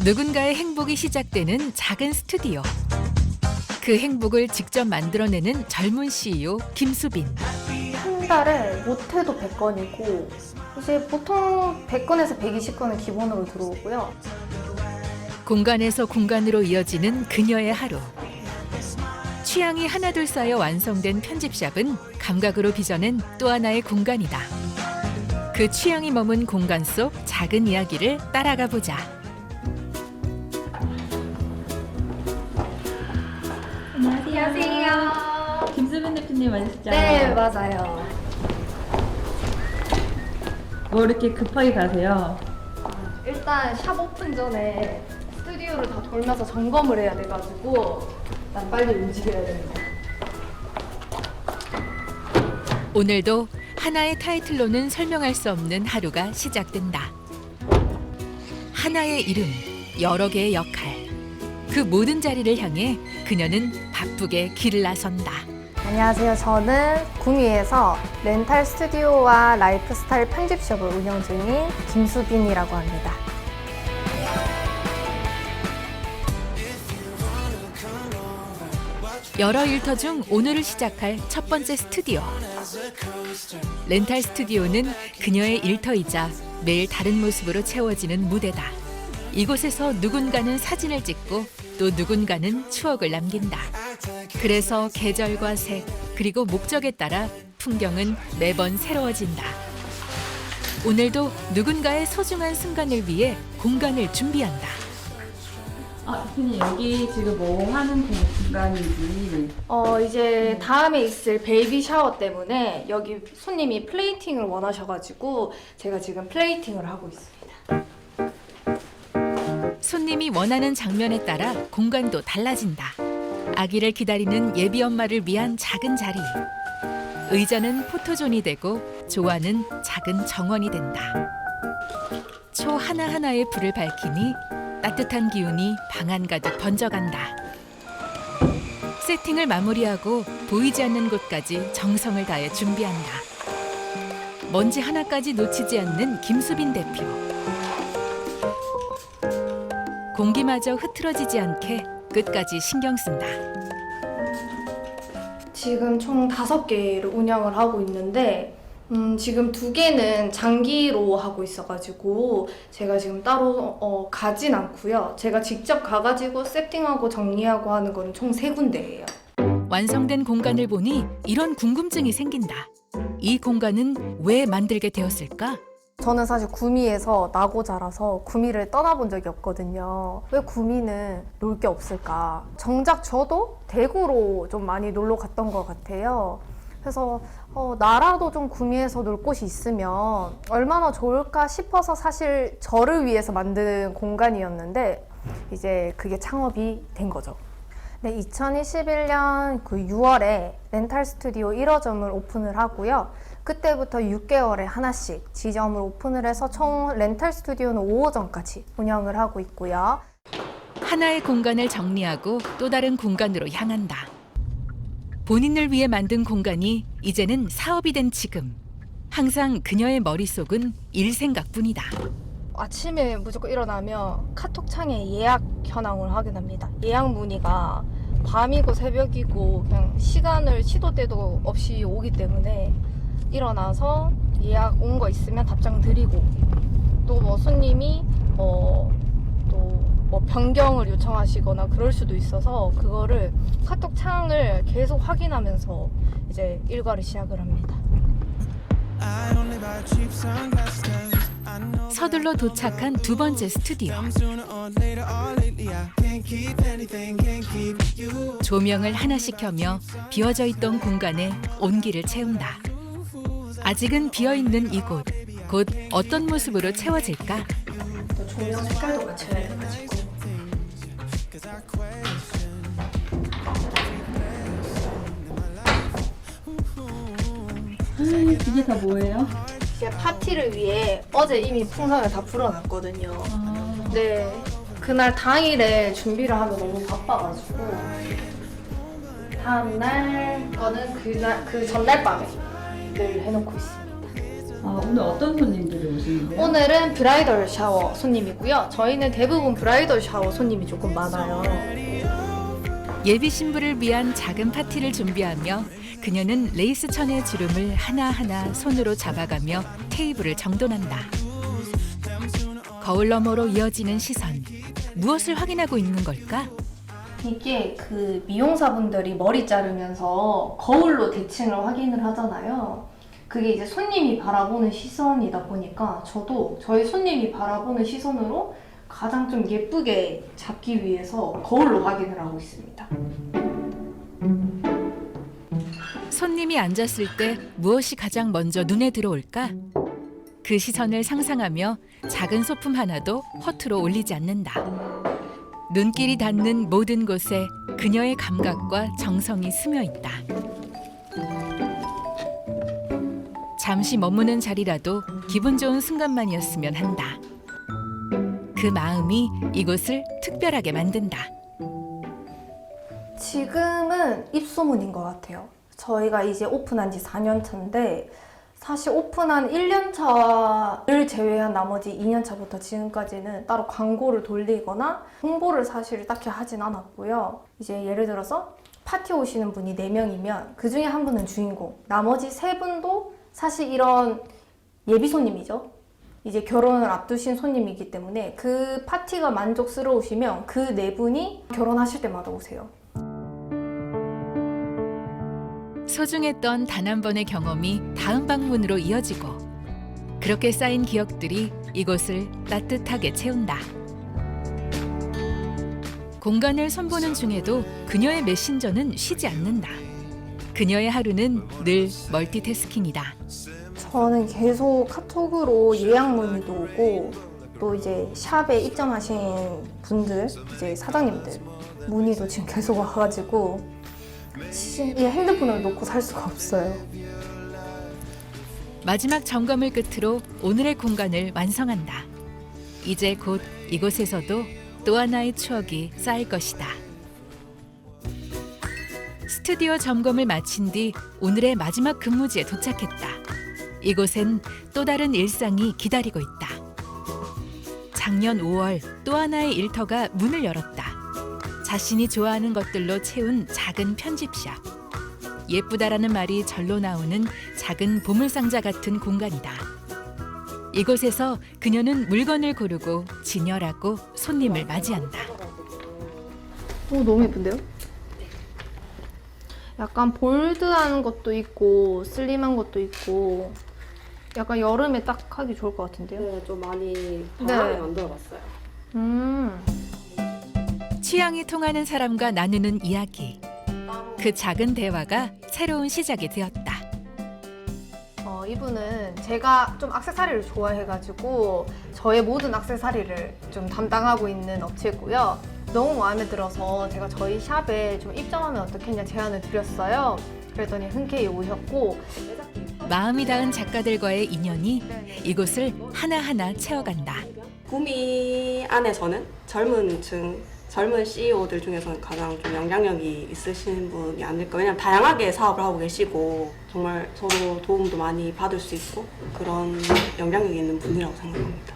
누군가의 행복이 시작되는 작은 스튜디오. 그 행복을 직접 만들어내는 젊은 CEO 김수빈. 한 달에 못해도 100건이고 이제 보통 100건에서 120건은 기본으로 들어오고요. 공간에서 공간으로 이어지는 그녀의 하루. 취향이 하나둘 쌓여 완성된 편집샵은 감각으로 빚어낸 또 하나의 공간이다. 그 취향이 머문 공간 속 작은 이야기를 따라가 보자. 안녕하세요. 김수빈 대표님 맞으시죠? 네, 맞아요. 뭐 이렇게 급하게 가세요? 일단 샵 오픈 전에 스튜디오를 다 돌면서 점검을 해야 돼가지고 난 빨리 움직여야 됩니다. 오늘도 하나의 타이틀로는 설명할 수 없는 하루가 시작된다. 하나의 이름, 여러 개의 역할. 그 모든 자리를 향해 그녀는 바쁘게 길을 나선다. 안녕하세요. 저는 구미에서 렌탈 스튜디오와 라이프스타일 편집숍을 운영 중인 김수빈이라고 합니다. 여러 일터 중 오늘을 시작할 첫 번째 스튜디오. 렌탈 스튜디오는 그녀의 일터이자 매일 다른 모습으로 채워지는 무대다. 이곳에서 누군가는 사진을 찍고 또 누군가는 추억을 남긴다. 그래서 계절과 색 그리고 목적에 따라 풍경은 매번 새로워진다. 오늘도 누군가의 소중한 순간을 위해 공간을 준비한다. 대표님 여기 지금 뭐 하는 공간인지. 이제 다음에 있을 베이비 샤워 때문에 여기 손님이 플레이팅을 원하셔가지고 제가 지금 플레이팅을 하고 있습니다. 손님이 원하는 장면에 따라 공간도 달라진다. 아기를 기다리는 예비 엄마를 위한 작은 자리. 의자는 포토존이 되고 조화는 작은 정원이 된다. 초 하나하나의 불을 밝히니 따뜻한 기운이 방 안 가득 번져간다. 세팅을 마무리하고 보이지 않는 곳까지 정성을 다해 준비한다. 먼지 하나까지 놓치지 않는 김수빈 대표. 공기마저 흐트러지지 않게 끝까지 신경 쓴다. 지금 총 5개를 운영을 하고 있는데 지금 2개는 장기로 하고 있어가지고 제가 지금 따로 가진 않고요. 제가 직접 가가지고 세팅하고 정리하고 하는 거는 총 3군데예요. 완성된 공간을 보니 이런 궁금증이 생긴다. 이 공간은 왜 만들게 되었을까? 저는 사실 구미에서 나고 자라서 구미를 떠나본 적이 없거든요. 왜 구미는 놀 게 없을까? 정작 저도 대구로 좀 많이 놀러 갔던 것 같아요. 그래서 나라도 좀 구미에서 놀 곳이 있으면 얼마나 좋을까 싶어서 사실 저를 위해서 만든 공간이었는데 이제 그게 창업이 된 거죠. 네, 2021년 그 6월에 렌탈 스튜디오 1호점을 오픈을 하고요. 그때부터 6개월에 하나씩 지점을 오픈을 해서 총 렌탈 스튜디오는 5호점까지 운영을 하고 있고요. 하나의 공간을 정리하고 또 다른 공간으로 향한다. 본인을 위해 만든 공간이 이제는 사업이 된 지금. 항상 그녀의 머릿속은 일 생각뿐이다. 아침에 무조건 일어나면 카톡창에 예약 현황을 확인합니다. 예약 문의가 밤이고 새벽이고 그냥 시간을 시도 때도 없이 오기 때문에 일어나서 예약 온 거 있으면 답장 드리고 또 뭐 손님이 또 뭐 변경을 요청하시거나 그럴 수도 있어서 그거를 카톡창을 계속 확인하면서 이제 일과를 시작을 합니다. 서둘러 도착한 두 번째 스튜디오. 조명을 하나씩 켜며 비어져 있던 공간에 온기를 채운다. 아직은 비어있는 이곳, 곧 어떤 모습으로 채워질까? 또 조명 색깔도 맞춰야 돼가지고 이게 다 뭐예요? 이제 파티를 위해 어제 이미 풍선을 다 불어놨거든요. 네, 그날 당일에 준비를 하면 너무 바빠가지고 다음날 거는 그 전날 밤에 늘 해놓고 있습니다. 오늘 어떤 손님들이 오시나요? 분인데요? 오늘은 브라이덜 샤워 손님이고요. 저희는 대부분 브라이덜 샤워 손님이 조금 많아요. 예비 신부를 위한 작은 파티를 준비하며 그녀는 레이스 천의 주름을 하나하나 손으로 잡아가며 테이블을 정돈한다. 거울 너머로 이어지는 시선. 무엇을 확인하고 있는 걸까? 이게 그 미용사분들이 머리 자르면서 거울로 대칭을 확인을 하잖아요. 그게 이제 손님이 바라보는 시선이다 보니까 저도 저희 손님이 바라보는 시선으로 가장 좀 예쁘게 잡기 위해서 거울로 확인을 하고 있습니다. 손님이 앉았을 때 무엇이 가장 먼저 눈에 들어올까? 그 시선을 상상하며 작은 소품 하나도 허투루 올리지 않는다. 눈길이 닿는 모든 곳에 그녀의 감각과 정성이 스며 있다. 잠시 머무는 자리라도 기분 좋은 순간만이었으면 한다. 그 마음이 이곳을 특별하게 만든다. 지금은 입소문인 것 같아요. 저희가 이제 오픈한 지 4년 차인데 사실 오픈한 1년 차를 제외한 나머지 2년 차부터 지금까지는 따로 광고를 돌리거나 홍보를 사실 딱히 하진 않았고요. 이제 예를 들어서 파티 오시는 분이 4명이면 그 중에 한 분은 주인공, 나머지 3분도 사실 이런 예비 손님이죠. 이제 결혼을 앞두신 손님이기 때문에 그 파티가 만족스러우시면 그 4분이 결혼하실 때마다 오세요. 소중했던 단 한 번의 경험이 다음 방문으로 이어지고 그렇게 쌓인 기억들이 이곳을 따뜻하게 채운다. 공간을 손보는 중에도 그녀의 메신저는 쉬지 않는다. 그녀의 하루는 늘 멀티태스킹이다. 저는 계속 카톡으로 예약 문의도 오고 또 이제 샵에 입점하신 분들, 이제 사장님들 문의도 지금 계속 와가지고 이 핸드폰을 놓고 살 수가 없어요. 마지막 점검을 끝으로 오늘의 공간을 완성한다. 이제 곧 이곳에서도 또 하나의 추억이 쌓일 것이다. 스튜디오 점검을 마친 뒤 오늘의 마지막 근무지에 도착했다. 이곳엔 또 다른 일상이 기다리고 있다. 작년 5월 또 하나의 일터가 문을 열었다. 자신이 좋아하는 것들로 채운 작은 편집샵. 예쁘다라는 말이 절로 나오는 작은 보물상자 같은 공간이다. 이곳에서 그녀는 물건을 고르고 진열하고 손님을 맞이한다. 너무 예쁜데요? 약간 볼드한 것도 있고 슬림한 것도 있고 약간 여름에 딱 하기 좋을 것 같은데요? 네, 좀 많이 다양하게 만들어봤어요. 취향이 통하는 사람과 나누는 이야기. 그 작은 대화가 새로운 시작이 되었다. 이분은 제가 좀 액세서리를 좋아해가지고 저의 모든 액세서리를 좀 담당하고 있는 업체고요. 너무 마음에 들어서 제가 저희 샵에 좀 입점하면 어떻겠냐 제안을 드렸어요. 그랬더니 흔쾌히 오셨고 마음이 닿은 작가들과의 인연이 이곳을 하나하나 채워간다. 구미 안에서는 젊은 CEO들 중에서는 가장 좀 영향력이 있으신 분이 아닐까. 왜냐면 다양하게 사업을 하고 계시고 정말 서로 도움도 많이 받을 수 있고 그런 영향력이 있는 분이라고 생각합니다.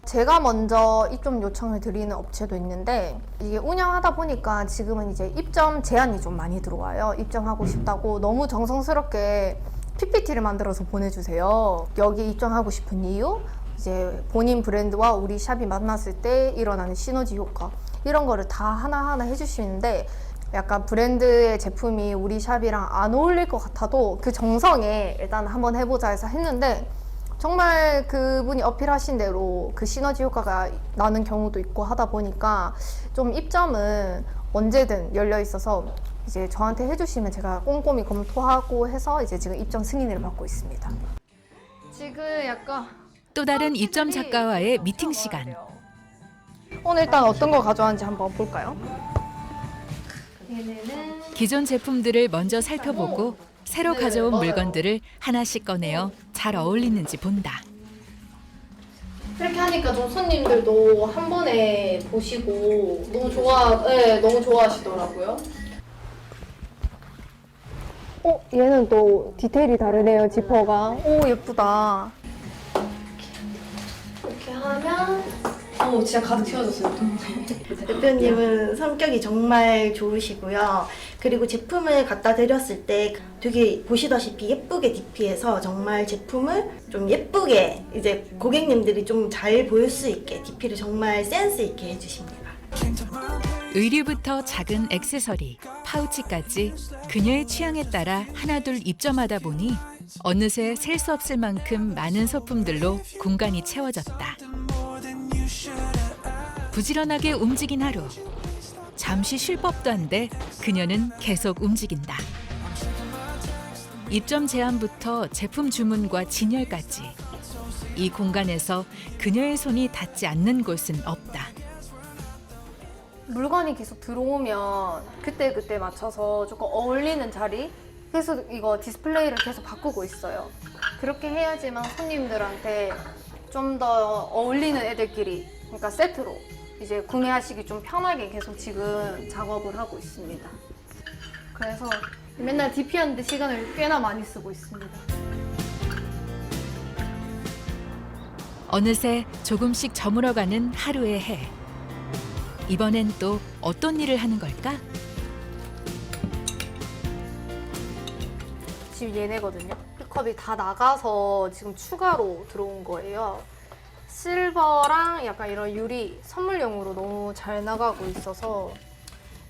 제가 먼저 입점 요청을 드리는 업체도 있는데 이게 운영하다 보니까 지금은 이제 입점 제안이 좀 많이 들어와요. 입점하고 싶다고 너무 정성스럽게 PPT를 만들어서 보내주세요. 여기 입점하고 싶은 이유, 이제 본인 브랜드와 우리 샵이 만났을 때 일어나는 시너지 효과 이런 거를 다 하나하나 해주시는데 약간 브랜드의 제품이 우리 샵이랑 안 어울릴 것 같아도 그 정성에 일단 한번 해보자 해서 했는데 정말 그분이 어필하신 대로 그 시너지 효과가 나는 경우도 있고 하다 보니까 좀 입점은 언제든 열려 있어서 이제 저한테 해주시면 제가 꼼꼼히 검토하고 해서 이제 지금 입점 승인을 받고 있습니다. 지금 약간 또 다른 입점 작가와의 미팅 시간. 오늘 일단 어떤 거 가져왔는지 한번 볼까요? 기존 제품들을 먼저 살펴보고 새로 가져온 물건들을 하나씩 꺼내어 잘 어울리는지 본다. 이렇게 하니까 좀 손님들도 한 번에 보시고 너무 너무 좋아하시더라고요. 얘는 또 디테일이 다르네요, 지퍼가. 오, 예쁘다. 진짜 가득 채워졌어요. 대표님은 성격이 정말 좋으시고요. 그리고 제품을 갖다 드렸을 때 되게 보시다시피 예쁘게 DP해서 정말 제품을 좀 예쁘게 이제 고객님들이 좀 잘 보일 수 있게 DP를 정말 센스 있게 해주십니다. 의류부터 작은 액세서리, 파우치까지 그녀의 취향에 따라 하나둘 입점하다 보니 어느새 셀 수 없을 만큼 많은 소품들로 공간이 채워졌다. 부지런하게 움직인 하루. 잠시 쉴 법도 한데 그녀는 계속 움직인다. 입점 제안부터 제품 주문과 진열까지. 이 공간에서 그녀의 손이 닿지 않는 곳은 없다. 물건이 계속 들어오면 그때그때 맞춰서 조금 어울리는 자리 계속 이거 디스플레이를 계속 바꾸고 있어요. 그렇게 해야지만 손님들한테 좀 더 어울리는 애들끼리, 그러니까 세트로 이제 구매하시기 좀 편하게 계속 지금 작업을 하고 있습니다. 그래서 맨날 DP하는데 시간을 꽤나 많이 쓰고 있습니다. 어느새 조금씩 저물어가는 하루의 해. 이번엔 또 어떤 일을 하는 걸까? 지금 얘네거든요. 컵이 다 나가서 지금 추가로 들어온 거예요. 실버랑 약간 이런 유리 선물용으로 너무 잘 나가고 있어서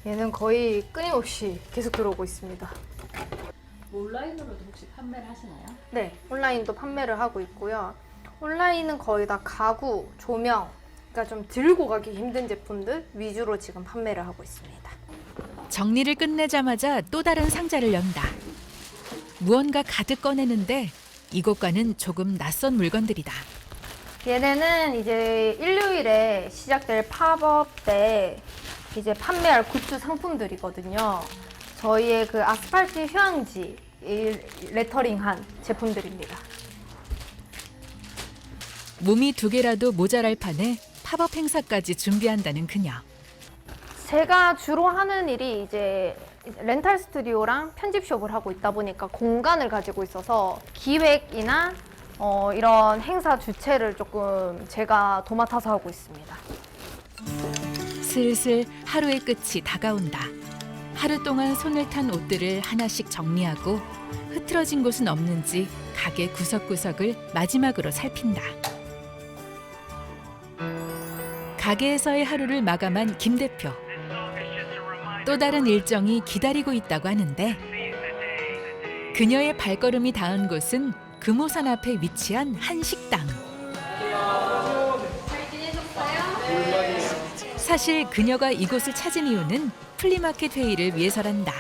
얘는 거의 끊임없이 계속 들어오고 있습니다. 온라인으로도 혹시 판매를 하시나요? 네, 온라인도 판매를 하고 있고요. 온라인은 거의 다 가구, 조명, 그러니까 좀 들고 가기 힘든 제품들 위주로 지금 판매를 하고 있습니다. 정리를 끝내자마자 또 다른 상자를 연다. 무언가 가득 꺼내는데 이곳과는 조금 낯선 물건들이다. 얘네는 이제 일요일에 시작될 팝업 때 이제 판매할 굿즈 상품들이거든요. 저희의 그 아스팔트 휴양지 레터링한 제품들입니다. 몸이 두 개라도 모자랄 판에 팝업 행사까지 준비한다는 그녀. 제가 주로 하는 일이 이제 렌탈 스튜디오랑 편집숍을 하고 있다 보니까 공간을 가지고 있어서 기획이나 이런 행사 주최를 조금 제가 도맡아서 하고 있습니다. 슬슬 하루의 끝이 다가온다. 하루 동안 손을 탄 옷들을 하나씩 정리하고 흐트러진 곳은 없는지 가게 구석구석을 마지막으로 살핀다. 가게에서의 하루를 마감한 김 대표. 또 다른 일정이 기다리고 있다고 하는데 그녀의 발걸음이 닿은 곳은 금호산 앞에 위치한 한 식당. 사실 그녀가 이곳을 찾은 이유는 플리마켓 회의를 위해서란다.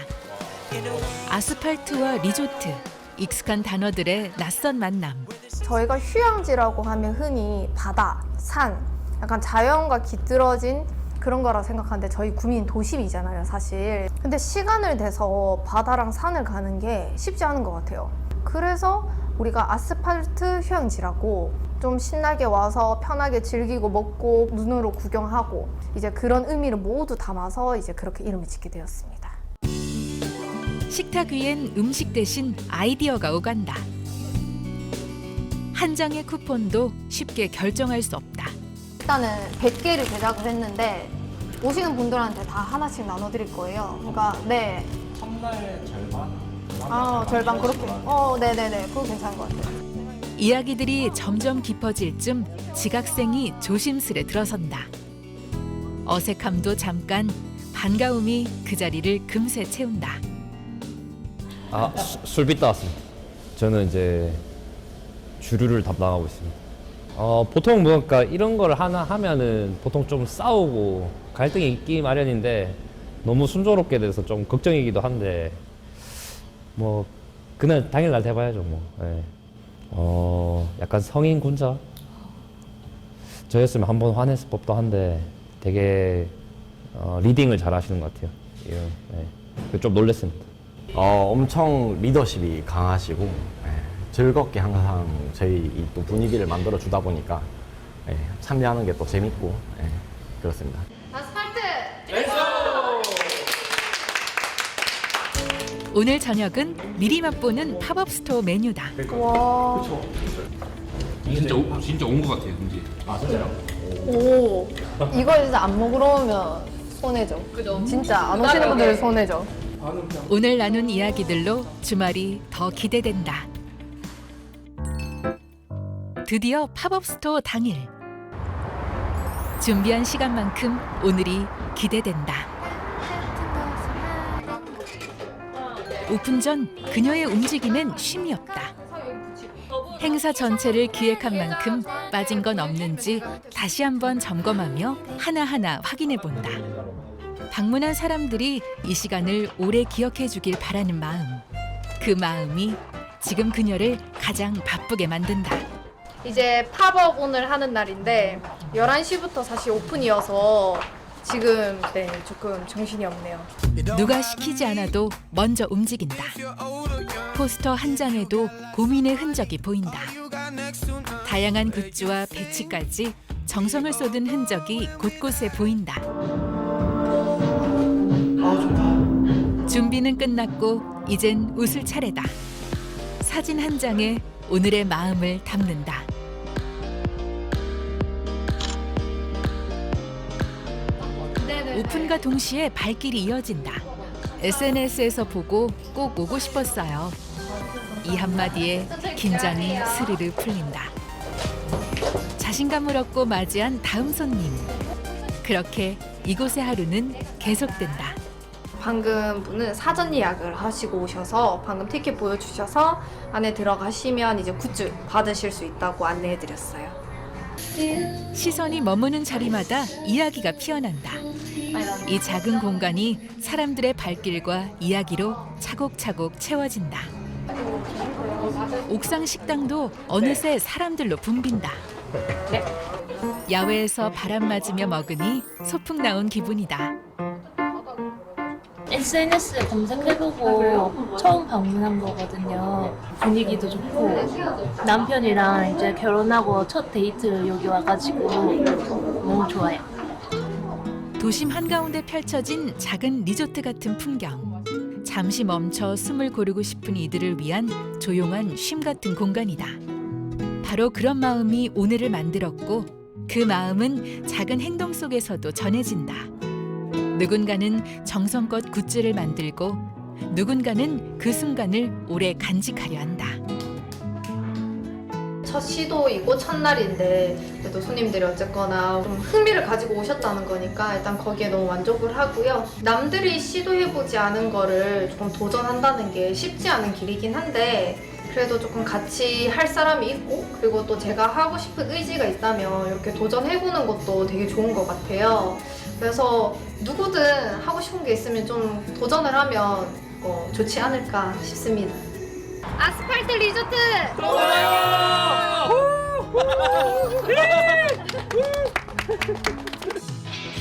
아스팔트와 리조트, 익숙한 단어들의 낯선 만남. 저희가 휴양지라고 하면 흔히 바다, 산, 약간 자연과 깃들어진 그런 거라 생각하는데 저희 구미는 도심이잖아요, 사실. 근데 시간을 내서 바다랑 산을 가는 게 쉽지 않은 것 같아요. 그래서 우리가 아스팔트 휴양지라고 좀 신나게 와서 편하게 즐기고 먹고 눈으로 구경하고 이제 그런 의미를 모두 담아서 이제 그렇게 이름을 짓게 되었습니다. 식탁 위엔 음식 대신 아이디어가 오간다. 한 장의 쿠폰도 쉽게 결정할 수 없다. 일단은 100개를 제작을 했는데 오시는 분들한테 다 하나씩 나눠드릴 거예요. 그러니까 네. 첫날 절반? 절반 그렇게. 네네네. 그거 괜찮은 것 같아요. 이야기들이 점점 깊어질 쯤 지각생이 조심스레 들어선다. 어색함도 잠깐, 반가움이 그 자리를 금세 채운다. 술빚 따왔습니다. 저는 이제 주류를 담당하고 있습니다. 보통 뭔가 이런 걸 하나 하면은 보통 좀 싸우고 갈등이 있기 마련인데 너무 순조롭게 돼서 좀 걱정이기도 한데 뭐 그날 당일날 해봐야죠 뭐. 네. 약간 성인 군자? 저였으면 한번 화냈을 법도 한데 되게 리딩을 잘 하시는 것 같아요. 네. 좀 놀랬습니다. 엄청 리더십이 강하시고 즐겁게 항상 저희 이 또 분위기를 만들어 주다 보니까 참여하는 게 또 재밌고 그렇습니다. 아스팔트! 오늘 저녁은 미리 맛보는 팝업 스토어 메뉴다. 와. 진짜 온 것 같아요, 금지. 아 진짜요? 오, 이걸 진짜 안 먹으러 오면 손해죠. 진짜 안 오시는 분들은 손해죠. 오늘 나눈 이야기들로 주말이 더 기대된다. 드디어 팝업 스토어 당일. 준비한 시간만큼 오늘이 기대된다. 오픈 전 그녀의 움직임엔 쉼이 없다. 행사 전체를 기획한 만큼 빠진 건 없는지 다시 한번 점검하며 하나하나 확인해 본다. 방문한 사람들이 이 시간을 오래 기억해 주길 바라는 마음. 그 마음이 지금 그녀를 가장 바쁘게 만든다. 이제 팝업 오늘 하는 날인데 11시부터 사실 오픈이어서 지금 조금 정신이 없네요. 누가 시키지 않아도 먼저 움직인다. 포스터 한 장에도 고민의 흔적이 보인다. 다양한 굿즈와 배치까지 정성을 쏟은 흔적이 곳곳에 보인다. 준비는 끝났고 이젠 웃을 차례다. 사진 한 장에 오늘의 마음을 담는다. 오픈과 동시에 발길이 이어진다. SNS에서 보고 꼭 오고 싶었어요. 이 한마디에 긴장이 스르르 풀린다. 자신감을 얻고 맞이한 다음 손님. 그렇게 이곳의 하루는 계속된다. 방금 분은 사전 예약을 하시고 오셔서 방금 티켓 보여주셔서 안에 들어가시면 이제 굿즈 받으실 수 있다고 안내해드렸어요. 시선이 머무는 자리마다 이야기가 피어난다. 이 작은 공간이 사람들의 발길과 이야기로 차곡차곡 채워진다. 옥상 식당도 어느새 사람들로 붐빈다. 야외에서 바람 맞으며 먹으니 소풍 나온 기분이다. SNS에 검색해보고 처음 방문한 거거든요. 분위기도 좋고 남편이랑 이제 결혼하고 첫 데이트 여기 와가지고 너무 좋아요. 도심 한가운데 펼쳐진 작은 리조트 같은 풍경. 잠시 멈춰 숨을 고르고 싶은 이들을 위한 조용한 쉼 같은 공간이다. 바로 그런 마음이 오늘을 만들었고 그 마음은 작은 행동 속에서도 전해진다. 누군가는 정성껏 굿즈를 만들고 누군가는 그 순간을 오래 간직하려 한다. 첫 시도이고 첫날인데 그래도 손님들이 어쨌거나 좀 흥미를 가지고 오셨다는 거니까 일단 거기에 너무 만족을 하고요. 남들이 시도해보지 않은 거를 조금 도전한다는 게 쉽지 않은 길이긴 한데 그래도 조금 같이 할 사람이 있고 그리고 또 제가 하고 싶은 의지가 있다면 이렇게 도전해보는 것도 되게 좋은 것 같아요. 그래서 누구든 하고 싶은 게 있으면 좀 도전을 하면 좋지 않을까 싶습니다. 아스팔트 리조트!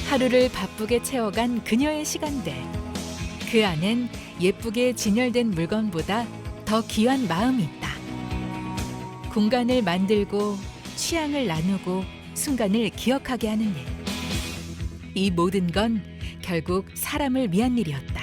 하루를 바쁘게 채워간 그녀의 시간들. 그 안엔 예쁘게 진열된 물건보다 더 귀한 마음이 있다. 공간을 만들고 취향을 나누고 순간을 기억하게 하는 일. 이 모든 건 결국 사람을 위한 일이었다.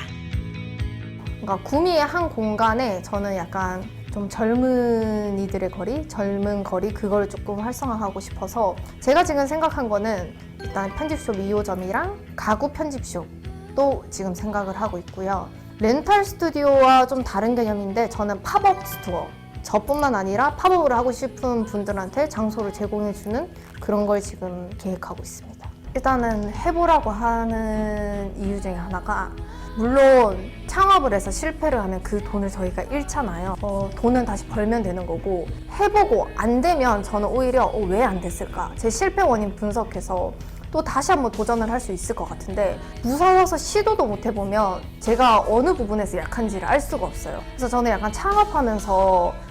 그러니까 구미의 한 공간에 저는 약간 좀 젊은이들의 거리, 젊은 거리 그걸 조금 활성화하고 싶어서 제가 지금 생각한 거는 일단 편집숍 2호점이랑 가구 편집숍도 지금 생각을 하고 있고요. 렌탈 스튜디오와 좀 다른 개념인데 저는 팝업 스토어 저뿐만 아니라 팝업을 하고 싶은 분들한테 장소를 제공해주는 그런 걸 지금 계획하고 있습니다. 일단은 해보라고 하는 이유 중에 하나가 물론 창업을 해서 실패를 하면 그 돈을 저희가 잃잖아요. 돈은 다시 벌면 되는 거고 해보고 안 되면 저는 오히려 왜 안 됐을까? 제 실패 원인 분석해서 또 다시 한번 도전을 할 수 있을 것 같은데 무서워서 시도도 못 해보면 제가 어느 부분에서 약한지를 알 수가 없어요. 그래서 저는 약간 창업하면서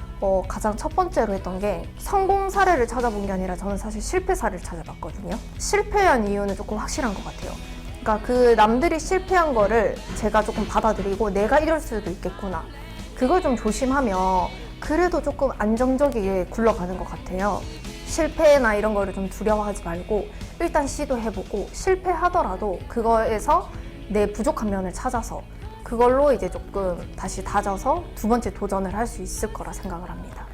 가장 첫 번째로 했던 게 성공 사례를 찾아본 게 아니라 저는 사실 실패 사례를 찾아봤거든요. 실패한 이유는 조금 확실한 것 같아요. 그러니까 그 남들이 실패한 거를 제가 조금 받아들이고 내가 이럴 수도 있겠구나. 그걸 좀 조심하면 그래도 조금 안정적이게 굴러가는 것 같아요. 실패나 이런 거를 좀 두려워하지 말고 일단 시도해보고 실패하더라도 그거에서 내 부족한 면을 찾아서 그걸로 이제 조금 다시 다져서 두 번째 도전을 할 수 있을 거라 생각을 합니다.